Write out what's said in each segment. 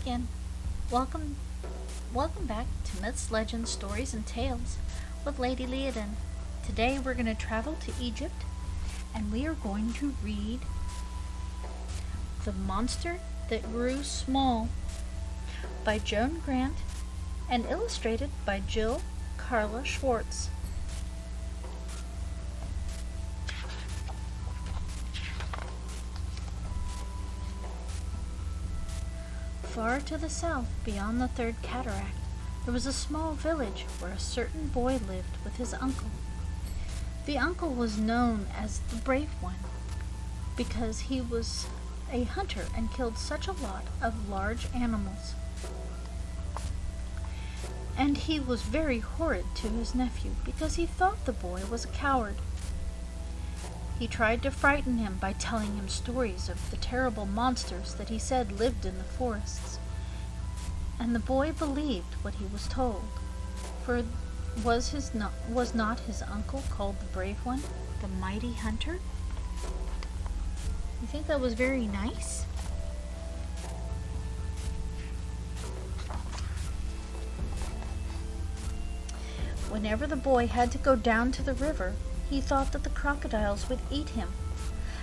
begin. Welcome back to Myths, Legends, Stories, and Tales with Lady Liadan. Today we're going to travel to Egypt and we are going to read The Monster That Grew Small by Joan Grant and illustrated by Karla Schwarz. Far to the south, beyond the third cataract, there was a small village where a certain boy lived with his uncle. The uncle was known as the Brave One because he was a hunter and killed such a lot of large animals. And he was very horrid to his nephew because he thought the boy was a coward. He tried to frighten him by telling him stories of the terrible monsters that he said lived in the forests. And the boy believed what he was told, for was not his uncle called the Brave One, the mighty hunter? You think that was very nice? Whenever the boy had to go down to the river, he thought that the crocodiles would eat him,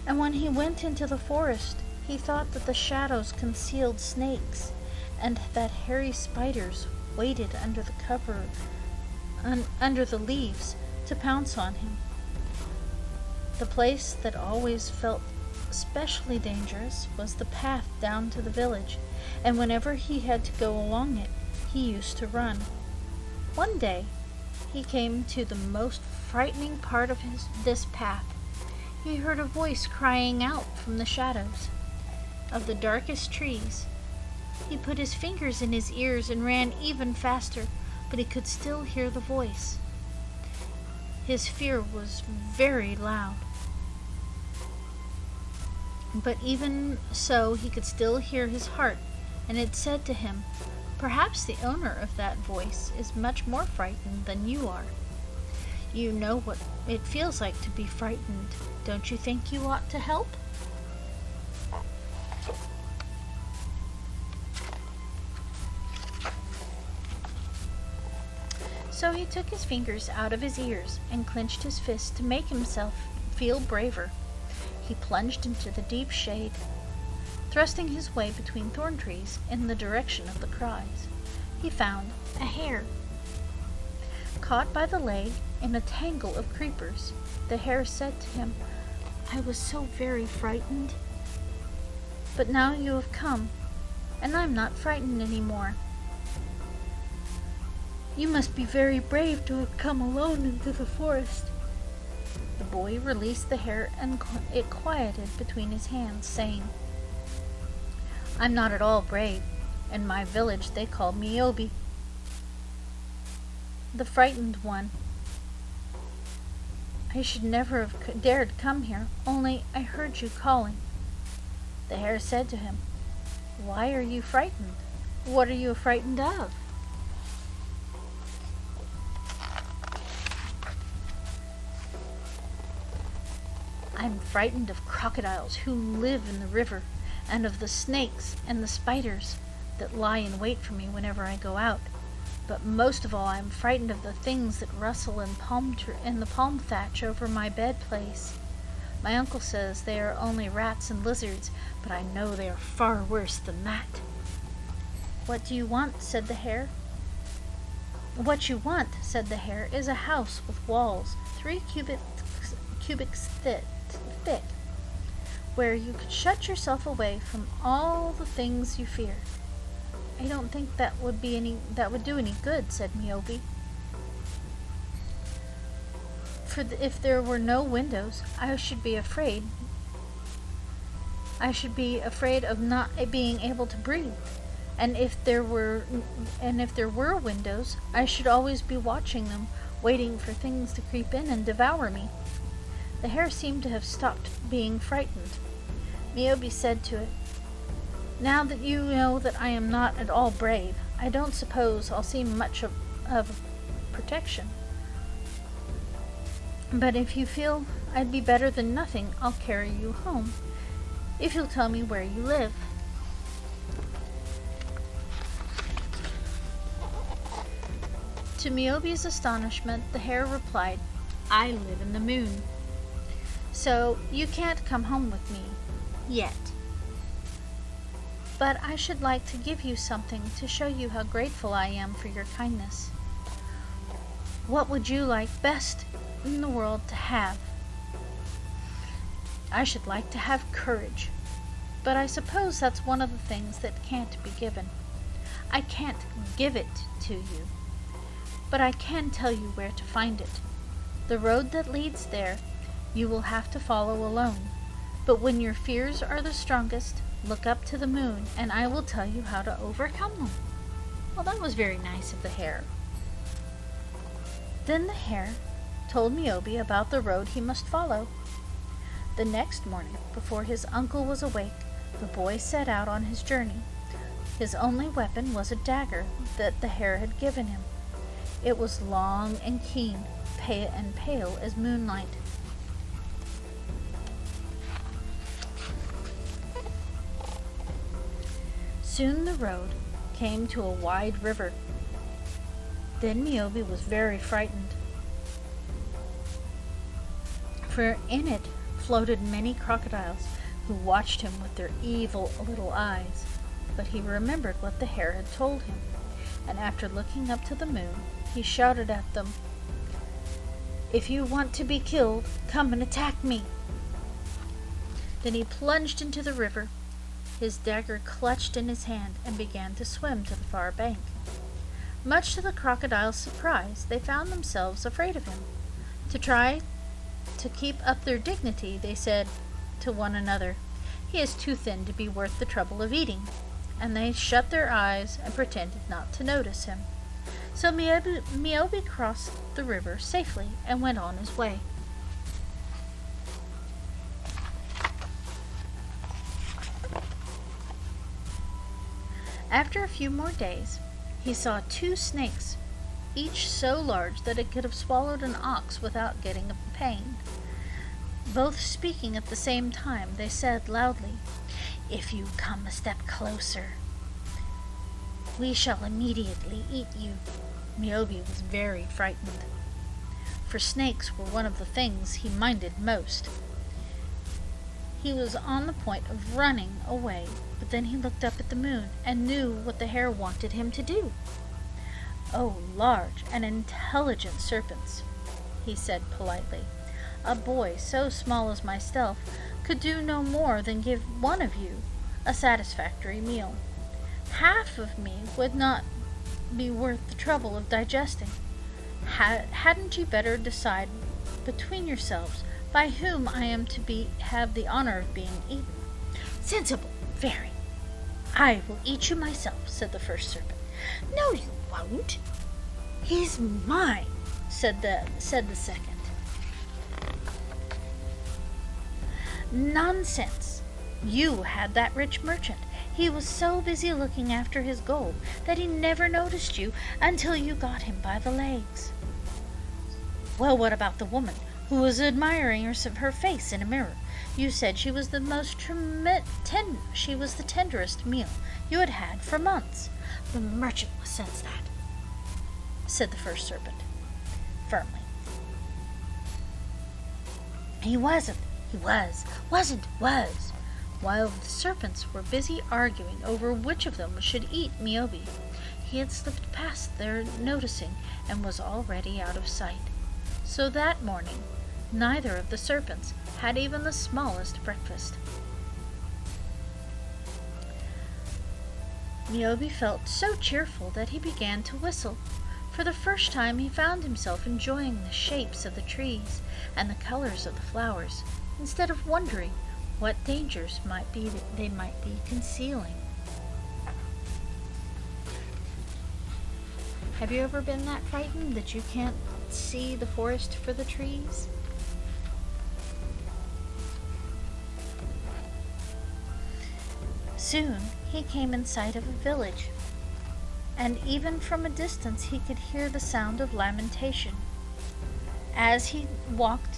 and when he went into the forest, he thought that the shadows concealed snakes, and that hairy spiders waited under the cover, under the leaves, to pounce on him. The place that always felt especially dangerous was the path down to the village, and whenever he had to go along it, he used to run. One day, he came to the most frightening part of this path. He heard a voice crying out from the shadows of the darkest trees. He put his fingers in his ears and ran even faster, but he could still hear the voice. His fear was very loud. But even so, he could still hear his heart, and it said to him, "Perhaps the owner of that voice is much more frightened than you are. You know what it feels like to be frightened. Don't you think you ought to help?" So he took his fingers out of his ears and clenched his fists to make himself feel braver. He plunged into the deep shade, thrusting his way between thorn trees in the direction of the cries. He found a hare. Caught by the leg in a tangle of creepers, the hare said to him, "I was so very frightened. But now you have come, and I'm not frightened any more. You must be very brave to have come alone into the forest." The boy released the hare and it quieted between his hands, saying, "I'm not at all brave. In my village they call me Obi, the frightened one. I should never have dared come here, only I heard you calling." The hare said to him, "Why are you frightened? What are you frightened of?" "I'm frightened of crocodiles who live in the river, and of the snakes and the spiders that lie in wait for me whenever I go out. But most of all, I'm frightened of the things that rustle in the palm thatch over my bed place. My uncle says they are only rats and lizards, but I know they are far worse than that." "What do you want?" said the hare. "What you want," said the hare, "is a house with walls 3 cubits thick, where you could shut yourself away from all the things you fear." "I don't think that would do any good," said Miobi. "For if there were no windows, I should be afraid of not being able to breathe. And if there were windows, I should always be watching them, waiting for things to creep in and devour me." The hare seemed to have stopped being frightened. Miobi said to it, "Now that you know that I am not at all brave, I don't suppose I'll see much of protection. But if you feel I'd be better than nothing, I'll carry you home, if you'll tell me where you live." To Miobi's astonishment, the hare replied, "I live in the moon, so you can't come home with me yet. But I should like to give you something to show you how grateful I am for your kindness. What would you like best in the world to have?" "I should like to have courage, but I suppose that's one of the things that can't be given. I can't give it to you, but I can tell you where to find it. The road that leads there you will have to follow alone, but when your fears are the strongest, look up to the moon, and I will tell you how to overcome them." Well, that was very nice of the hare. Then the hare told Miobi about the road he must follow. The next morning, before his uncle was awake, the boy set out on his journey. His only weapon was a dagger that the hare had given him. It was long and keen, pale as moonlight. Soon the road came to a wide river. Then Miobi was very frightened, for in it floated many crocodiles who watched him with their evil little eyes. But he remembered what the hare had told him, and after looking up to the moon, he shouted at them, "If you want to be killed, come and attack me." Then he plunged into the river, his dagger clutched in his hand, and began to swim to the far bank. Much to the crocodile's surprise, they found themselves afraid of him. To try to keep up their dignity, they said to one another, "He is too thin to be worth the trouble of eating," and they shut their eyes and pretended not to notice him. So Miobi crossed the river safely and went on his way. After a few more days, he saw 2 snakes, each so large that it could have swallowed an ox without getting a pain. Both speaking at the same time, they said loudly, "If you come a step closer, we shall immediately eat you." Miobi was very frightened, for snakes were one of the things he minded most. He was on the point of running away, but then he looked up at the moon and knew what the hare wanted him to do. "Oh, large and intelligent serpents," he said politely, "a boy so small as myself could do no more than give one of you a satisfactory meal. Half of me would not be worth the trouble of digesting. Hadn't you better decide between yourselves by whom I am to have the honor of being eaten?" "Sensible, very. I will eat you myself," said the first serpent. "No, you won't. He's mine," said the second. "Nonsense. You had that rich merchant. He was so busy looking after his gold that he never noticed you until you got him by the legs." "Well, what about the woman who was admiring her face in a mirror? You said she was the tenderest meal you had had for months." "The merchant was since that," said the first serpent, firmly. "He wasn't. He was. Wasn't. Was." While the serpents were busy arguing over which of them should eat Miobi, he had slipped past their noticing and was already out of sight. So that morning, neither of the serpents had even the smallest breakfast. Miobi felt so cheerful that he began to whistle. For the first time he found himself enjoying the shapes of the trees and the colors of the flowers, instead of wondering what dangers they might be concealing. Have you ever been that frightened that you can't see the forest for the trees? Soon he came in sight of a village, and even from a distance he could hear the sound of lamentation. As he walked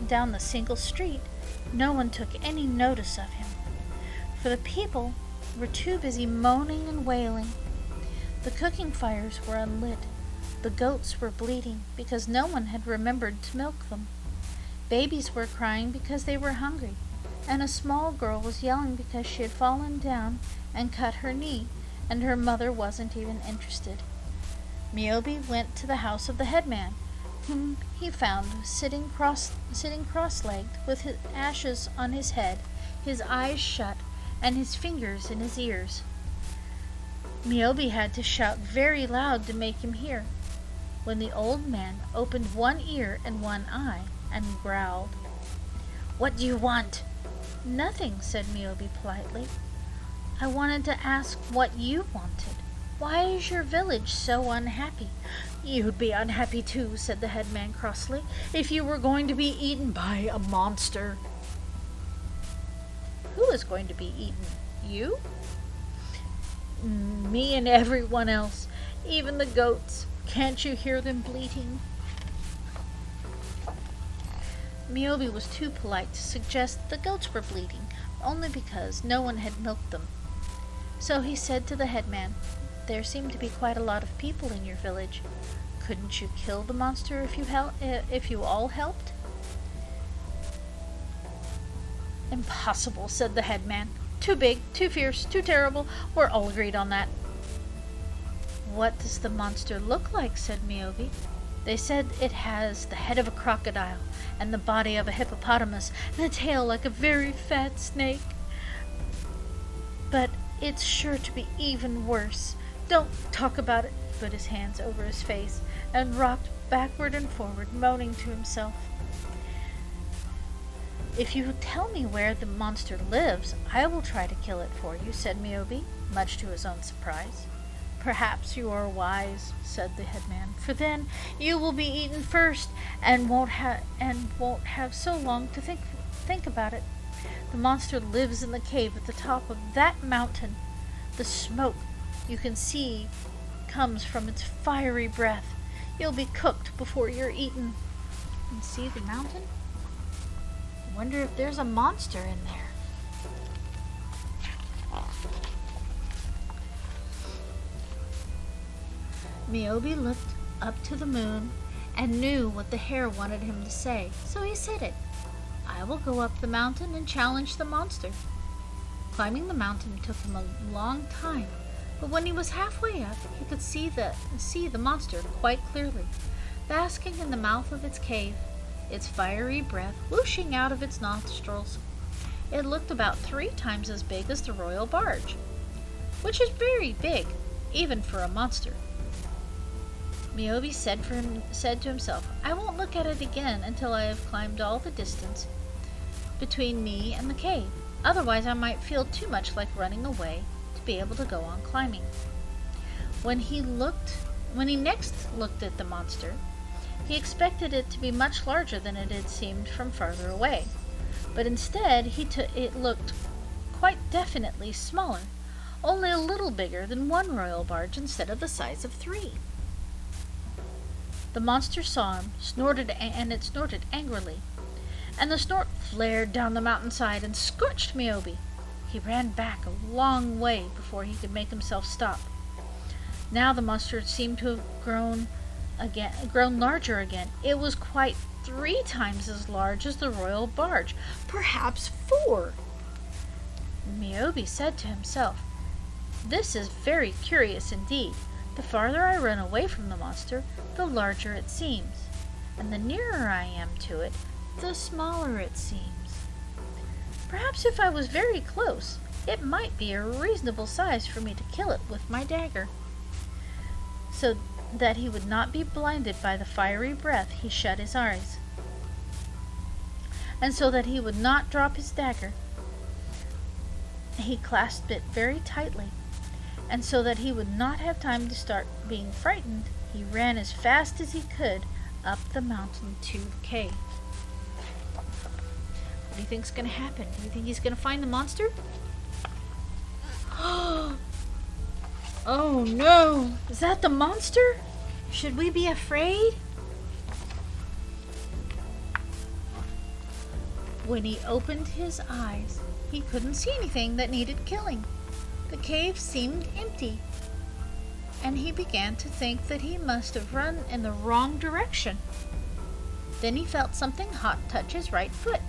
down the single street, no one took any notice of him, for the people were too busy moaning and wailing. The cooking fires were unlit, The goats were bleeding because no one had remembered to milk them. Babies were crying because they were hungry, and a small girl was yelling because she had fallen down and cut her knee, and her mother wasn't even interested. Myobi went to the house of the headman, whom he found sitting cross-legged with his ashes on his head, his eyes shut, and his fingers in his ears. Myobi had to shout very loud to make him hear. When the old man opened one ear and one eye and growled, "What do you want?" "Nothing," said Myobi politely. "I wanted to ask what you wanted. Why is your village so unhappy?" "You'd be unhappy too," said the headman crossly, "if you were going to be eaten by a monster." "Who is going to be eaten? You?" "Me and everyone else, even the goats. Can't you hear them bleating?" Myobi was too polite to suggest that the goats were bleating, only because no one had milked them. So he said to the headman, "There seem to be quite a lot of people in your village. Couldn't you kill the monster if you all helped?" "Impossible," said the headman. "Too big, too fierce, too terrible. We're all agreed on that." "What does the monster look like?" said Myobi. "They said it has the head of a crocodile, and the body of a hippopotamus, and a tail like a very fat snake. But it's sure to be even worse. Don't talk about it." He put his hands over his face and rocked backward and forward, moaning to himself. "If you tell me where the monster lives, I will try to kill it for you," said Myobi, much to his own surprise. "Perhaps you are wise," said the headman, "for then you will be eaten first, and won't have so long to think about it. The monster lives in the cave at the top of that mountain. The smoke you can see comes from its fiery breath. You'll be cooked before you're eaten." "And see the mountain? I wonder if there's a monster in there." Myobi looked up to the moon and knew what the hare wanted him to say, so he said it. "I will go up the mountain and challenge the monster." Climbing the mountain took him a long time, but when he was halfway up, he could see the monster quite clearly, basking in the mouth of its cave, its fiery breath whooshing out of its nostrils. It looked about 3 times as big as the royal barge, which is very big, even for a monster. Myobi said to himself, "I won't look at it again until I have climbed all the distance between me and the cave. Otherwise I might feel too much like running away to be able to go on climbing." When he next looked at the monster, he expected it to be much larger than it had seemed from farther away. But instead it looked quite definitely smaller, only a little bigger than 1 royal barge instead of the size of 3. The monster saw him, snorted angrily, and the snort flared down the mountainside and scorched Myobi. He ran back a long way before he could make himself stop. Now the monster seemed to have grown larger again. It was quite 3 times as large as the royal barge, perhaps 4. Myobi said to himself, "This is very curious indeed. The farther I run away from the monster, the larger it seems, and the nearer I am to it, the smaller it seems. Perhaps if I was very close, it might be a reasonable size for me to kill it with my dagger." So that he would not be blinded by the fiery breath, he shut his eyes. And so that he would not drop his dagger, he clasped it very tightly. And so that he would not have time to start being frightened, he ran as fast as he could up the mountain to the cave. What do you think's going to happen? Do you think he's going to find the monster? Oh no! Is that the monster? Should we be afraid? When he opened his eyes, he couldn't see anything that needed killing. The cave seemed empty. and he began to think that he must have run in the wrong direction. Then he felt something hot touch his right foot.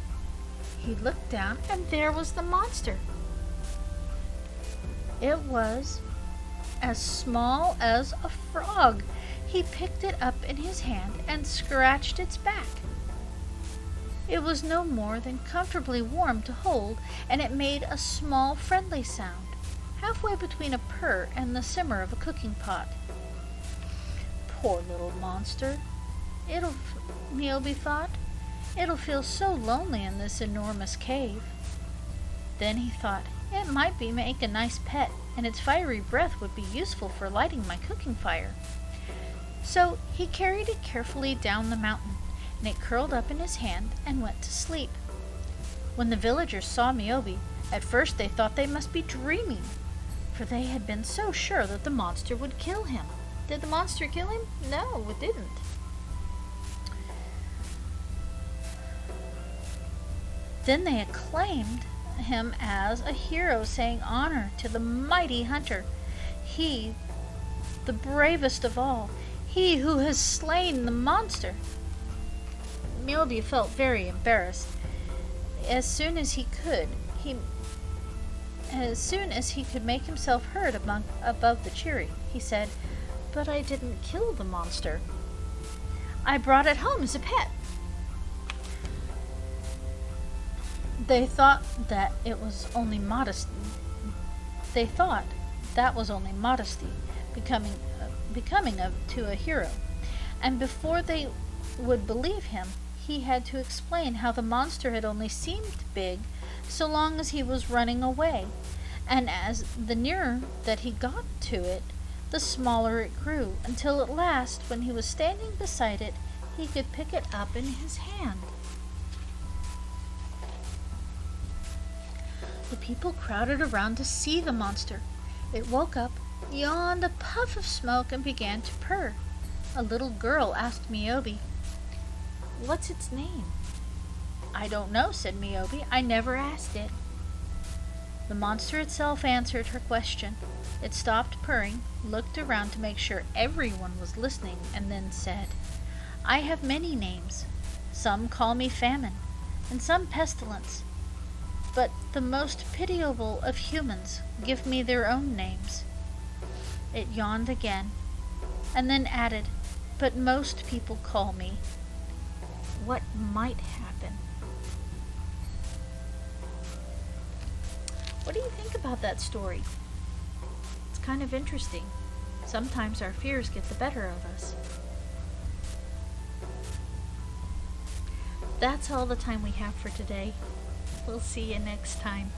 He looked down, and there was the monster. It was as small as a frog. He picked it up in his hand and scratched its back. It was no more than comfortably warm to hold, and it made a small, friendly sound, halfway between a purr and the simmer of a cooking pot. Poor little monster, Niobe thought. It'll feel so lonely in this enormous cave. Then he thought, it might make a nice pet, and its fiery breath would be useful for lighting my cooking fire. So he carried it carefully down the mountain, and it curled up in his hand and went to sleep. When the villagers saw Niobe, at first they thought they must be dreaming, for they had been so sure that the monster would kill him. Did the monster kill him? No, it didn't. Then they acclaimed him as a hero, saying honor to the mighty hunter, he, the bravest of all, he who has slain the monster. Niobe felt very embarrassed. As soon as he could make himself heard above the cheering, he said, "But I didn't kill the monster. I brought it home as a pet." They thought that was only modesty, becoming to a hero. And before they would believe him, he had to explain how the monster had only seemed big so long as he was running away, and as the nearer that he got to it, the smaller it grew, until at last, when he was standing beside it, he could pick it up in his hand. The people crowded around to see the monster. It woke up, yawned a puff of smoke, and began to purr. A little girl asked Niobe, "What's its name?" "I don't know," said Niobe. "I never asked it." The monster itself answered her question. It stopped purring, looked around to make sure everyone was listening, and then said, "I have many names. Some call me Famine, and some Pestilence. But the most pitiable of humans give me their own names." It yawned again, and then added, "But most people call me What Might Happen." What do you think about that story? It's kind of interesting. Sometimes our fears get the better of us. That's all the time we have for today. We'll see you next time.